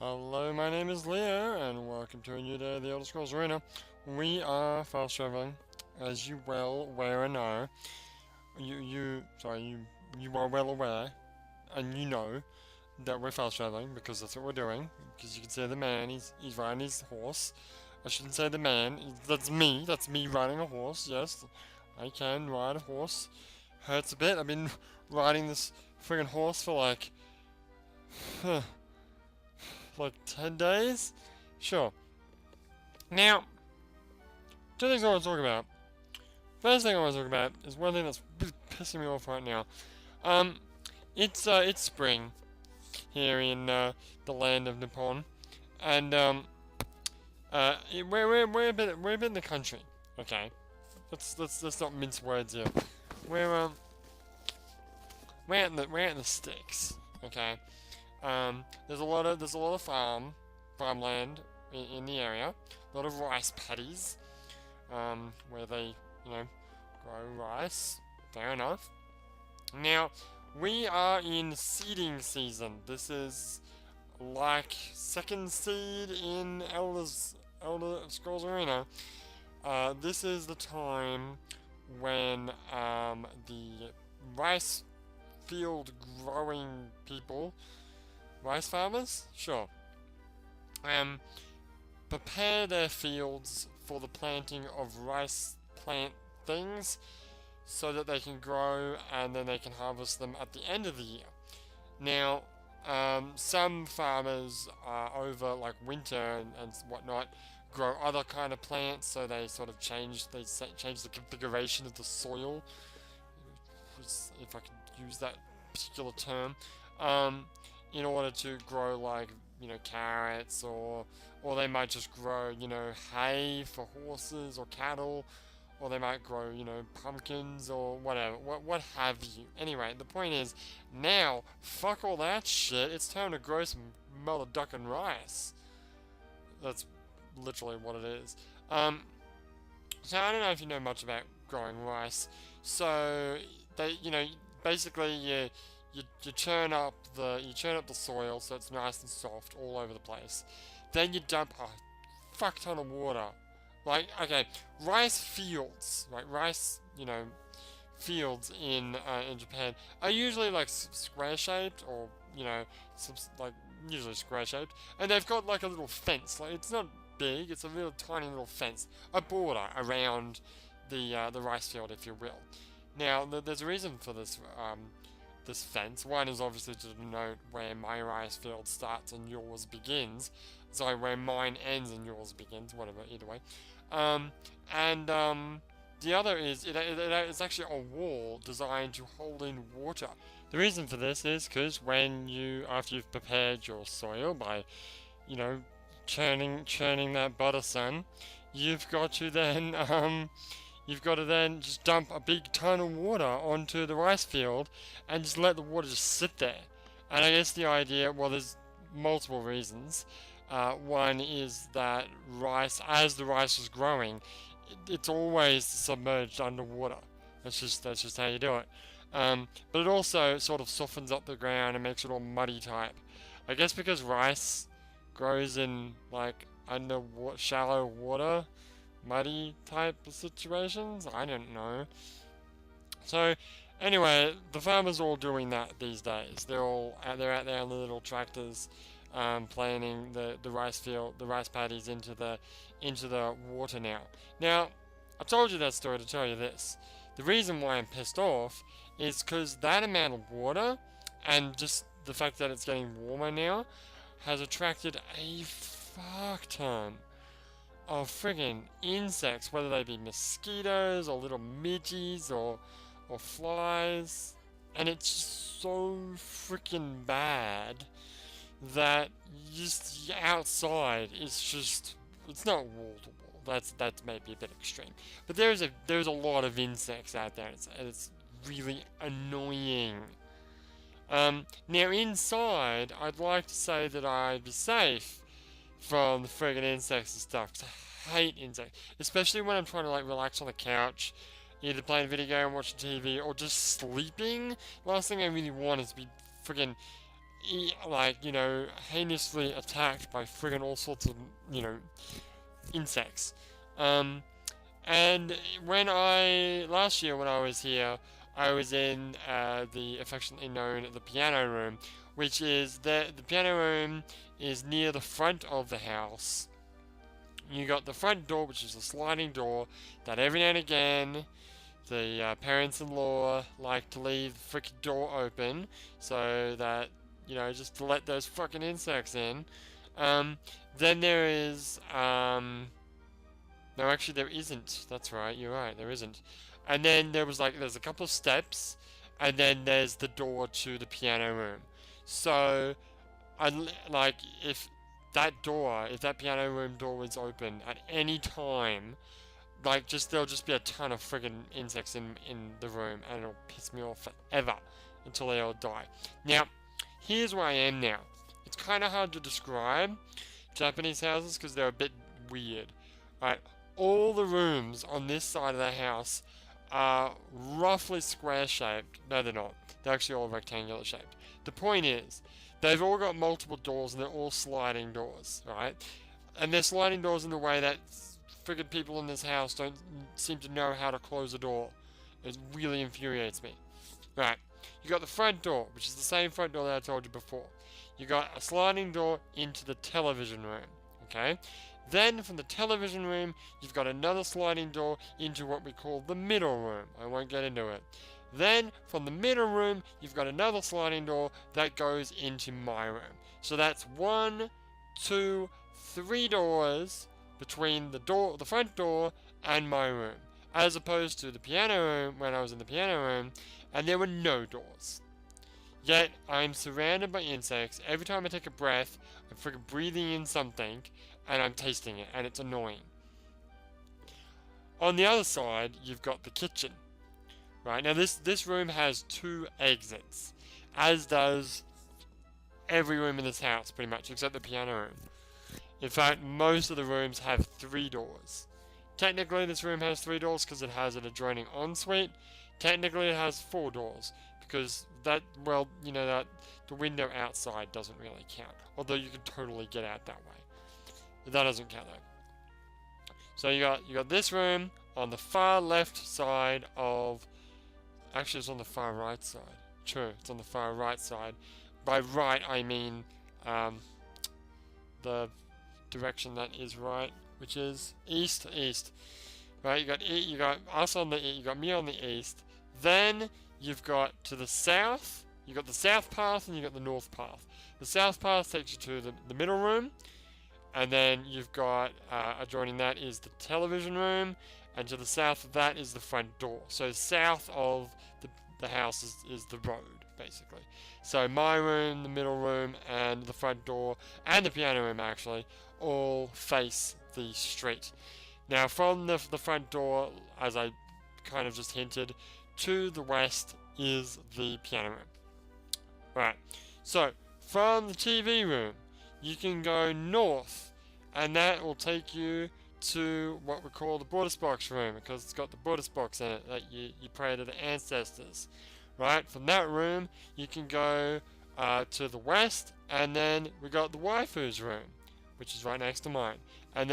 Hello, my name is Leo, and welcome to a new day of the Elder Scrolls Arena. We are fast traveling, as you well aware and know. You are well aware, and you know that we're fast traveling because that's what we're doing. Because you can see the man, he's riding his horse. I shouldn't say the man. That's me riding a horse. Yes, I can ride a horse. Hurts a bit. I've been riding this friggin' horse for like 10 days? Sure. Now, two things I want to talk about. First thing I want to talk about is one thing that's really pissing me off right now. Um, it's spring here in the land of Nippon, and we're a bit in the country. Okay, let's not mince words here. We're um we're out in the sticks. Okay, there's a lot of farmland in the area. A lot of rice paddies, where they grow rice. Fair enough. Now we are in seeding season. This is like second seed in Elder Scrolls Arena. This is the time when the rice field growing people, rice farmers, sure, um, prepare their fields for the planting of rice plant things so that they can grow and then they can harvest them at the end of the year. Now, some farmers over like winter and whatnot grow other kind of plants, so they sort of change the configuration of the soil, if I could use that particular term, in order to grow like carrots, or they might just grow hay for horses or cattle, or they might grow pumpkins or whatever, what have you. Anyway, the point is now fuck all that shit. It's time to grow some mother duckin' rice. That's literally what it is. So I don't know if you know much about growing rice. So they, basically you churn up the soil so it's nice and soft all over the place. Then you dump a fuck ton of water. Like, okay, rice fields, right? Rice, fields in Japan are usually like square shaped, or like usually square shaped, and they've got like a little fence. Like, it's not big; it's a little tiny little fence, a border around the rice field, if you will. Now, there's a reason for this fence. One is obviously to denote where my rice field starts and yours begins. Sorry, where mine ends and yours begins. Whatever, either way. And the other is it's actually a wall designed to hold in water. The reason for this is because after you've prepared your soil by, churning that butter, son, you've got to then just dump a big ton of water onto the rice field and just let the water just sit there. And I guess the idea, well, there's multiple reasons. One is that as the rice is growing, it's always submerged underwater. That's just how you do it. But it also sort of softens up the ground and makes it all muddy type. I guess because rice grows in like shallow water, muddy type of situations. I don't know. So anyway, the farmers are all doing that these days. They're out there on the little tractors, planting the rice paddies into the water now. Now, I told you that story to tell you this. The reason why I'm pissed off is because that amount of water, and just the fact that it's getting warmer now, has attracted a fuck ton of friggin' insects, whether they be mosquitoes or little midges or flies, and it's so freaking bad that just outside it's not wall to wall. That's maybe a bit extreme, but there's a lot of insects out there, and it's really annoying. Now inside, I'd like to say that I'd be safe from the friggin' insects and stuff, 'cause I hate insects, especially when I'm trying to like relax on the couch, either playing a video game, watching TV, or just sleeping. Last thing I really want is to be friggin' like, heinously attacked by friggin' all sorts of, insects. And last year when I was here, I was in the affectionately known the piano room, which is the piano room is near the front of the house. You got the front door, which is a sliding door that every now and again the parents-in-law like to leave the freaking door open so that, just to let those fucking insects in. Then there is, no, actually there isn't. That's right, you're right, there isn't. And then there's a couple of steps, and then there's the door to the piano room. So, if that piano room door was open at any time, there'll just be a ton of friggin' insects in the room, and it'll piss me off forever until they all die. Now, here's where I am now. It's kind of hard to describe Japanese houses because they're a bit weird. Right, all the rooms on this side of the house are roughly square-shaped. No, they're not. They're actually all rectangular shaped. The point is, they've all got multiple doors, and they're all sliding doors, right? And they're sliding doors in the way that friggin' people in this house don't seem to know how to close a door. It really infuriates me. Right, you got the front door, which is the same front door that I told you before. You got a sliding door into the television room, okay? Then from the television room, you've got another sliding door into what we call the middle room. I won't get into it. Then from the middle room, you've got another sliding door that goes into my room. So that's 1, 2, 3 doors between the front door and my room, as opposed to the piano room when I was in the piano room, and there were no doors. Yet I'm surrounded by insects. Every time I take a breath, I'm freaking breathing in something, and I'm tasting it, and it's annoying. On the other side, you've got the kitchen. Right, now this room has 2 exits, as does every room in this house, pretty much, except the piano room. In fact, most of the rooms have 3 doors. Technically, this room has 3 doors because it has an adjoining ensuite. Technically, it has 4 doors because that the window outside doesn't really count. Although you can totally get out that way. But that doesn't count though. So you got this room on the far left side of. Actually, it's on the far right side. True, it's on the far right side. By right, I mean the direction that is right, which is east. Right, you got us on the you got me on the east. Then you've got to the south. You got the south path and you got the north path. The south path takes you to the middle room, and then you've got adjoining that is the television room, and to the south of that is the front door. So south of the house is the road, basically. So my room, the middle room, and the front door, and the piano room actually, all face the street. Now from the front door, as I kind of just hinted, to the west is the piano room. Right, so from the TV room, you can go north, and that will take you to what we call the Buddhist box room, because it's got the Buddhist box in it that you pray to the ancestors. Right, from that room you can go to the west, and then we got the waifu's room, which is right next to mine, and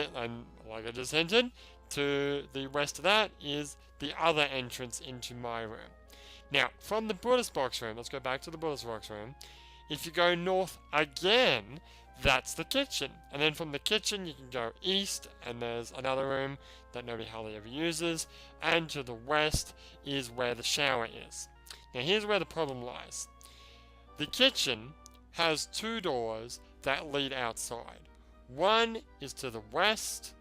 like I just hinted, to the west of that is the other entrance into my room. Now from the Buddhist box room, let's go back to the Buddhist box room. If you go north again, that's the kitchen. And then from the kitchen you can go east, and there's another room that nobody hardly ever uses, and to the west is where the shower is. Now here's where the problem lies. The kitchen has 2 doors that lead outside. One is to the west,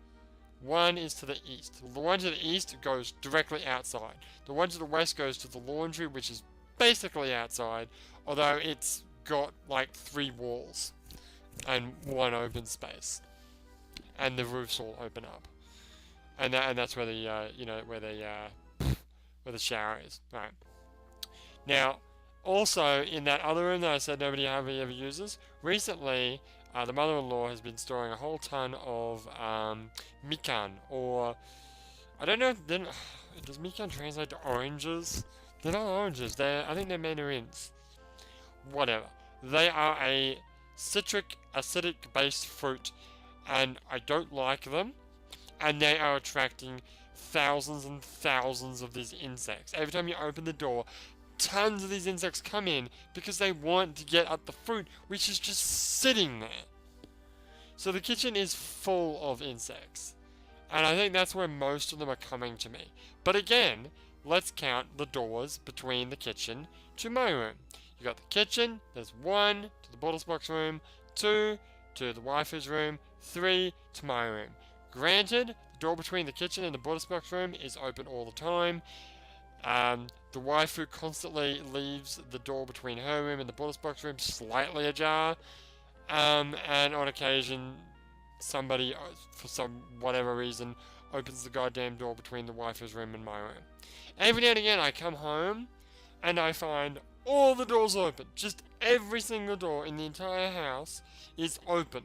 one is to the east. The one to the east goes directly outside. The one to the west goes to the laundry, which is basically outside, although it's got like 3 walls and 1 open space, and the roofs all open up, and that's where the where the shower is. Right. Now, also in that other room that I said nobody ever uses, recently the mother-in-law has been storing a whole ton of mikan, or I don't know. Does mikan translate to oranges? They're not oranges. I think they're mandarins. Whatever. They are a citric, acidic based fruit, and I don't like them. And they are attracting thousands and thousands of these insects. Every time you open the door, tons of these insects come in because they want to get at the fruit, which is just sitting there. So the kitchen is full of insects. And I think that's where most of them are coming to me. But again, let's count the doors between the kitchen to my room. You got the kitchen, there's 1 to the bottle box room, 2 to the waifu's room, 3 to my room. Granted, the door between the kitchen and the bottle box room is open all the time. The waifu constantly leaves the door between her room and the bottle box room slightly ajar. And on occasion, somebody, for some whatever reason, opens the goddamn door between the waifu's room and my room. Every now and again, I come home and I find all the doors open. Just every single door in the entire house is open.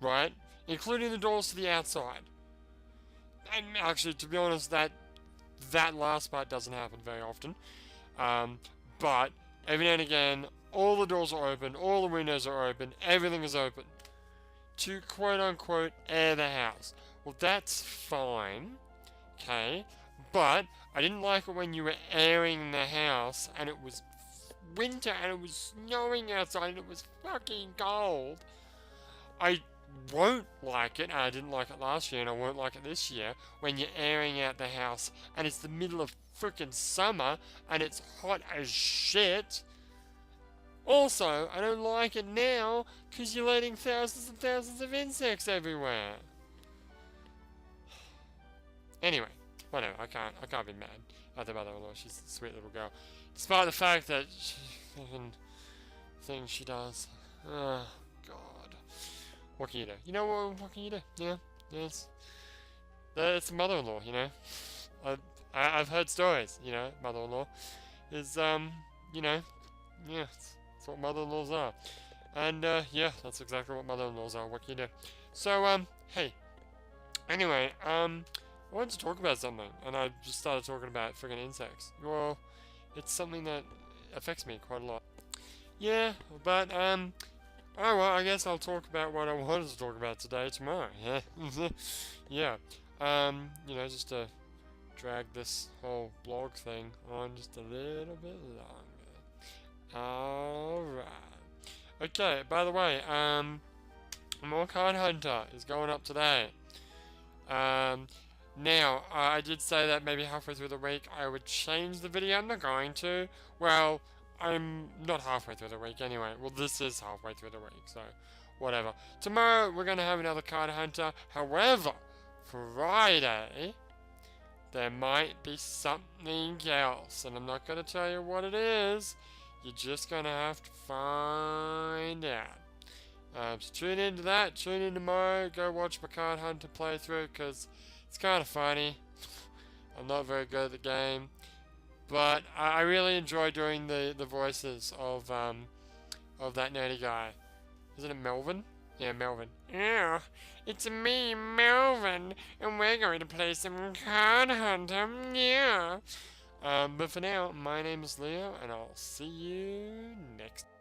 Right? Including the doors to the outside. And actually, to be honest, that last part doesn't happen very often. But every now and again, all the doors are open, all the windows are open, everything is open. To quote-unquote air the house. Well, that's fine. Okay? But I didn't like it when you were airing the house and it was winter and it was snowing outside and it was fucking cold. I won't like it, and I didn't like it last year and I won't like it this year, when you're airing out the house and it's the middle of frickin' summer and it's hot as shit. Also, I don't like it now because you're letting thousands and thousands of insects everywhere. Anyway, whatever. I can't be mad at the mother-in-law. She's a sweet little girl, despite the fact that fucking things she does. Oh God. What can you do? You know what can you do? Yeah, yes. It's a mother-in-law. You know, I've heard stories. You know, mother-in-law is you know, yeah. That's what mother-in-laws are. And, yeah, that's exactly what mother-in-laws are. What can you do? So, hey. Anyway, I wanted to talk about something, and I just started talking about friggin' insects. Well, it's something that affects me quite a lot. Yeah, but, oh well, I guess I'll talk about what I wanted to talk about today, tomorrow, yeah? Yeah, you know, just to drag this whole blog thing on just a little bit longer. Alright. Okay, by the way, more Card Hunter is going up today. Now, I did say that maybe halfway through the week I would change the video. I'm not going to. Well, I'm not halfway through the week anyway. Well, this is halfway through the week, so whatever. Tomorrow, we're going to have another Card Hunter. However, Friday, there might be something else, and I'm not going to tell you what it is. You're just going to have to find out. So tune into that. Tune in tomorrow. Go watch my Card Hunter playthrough because it's kind of funny. I'm not very good at the game. But I really enjoy doing the voices of that nerdy guy. Isn't it Melvin? Yeah, Melvin. Yeah, it's me, Melvin, and we're going to play some Card Hunter. Yeah. But for now, my name is Leo, and I'll see you next time.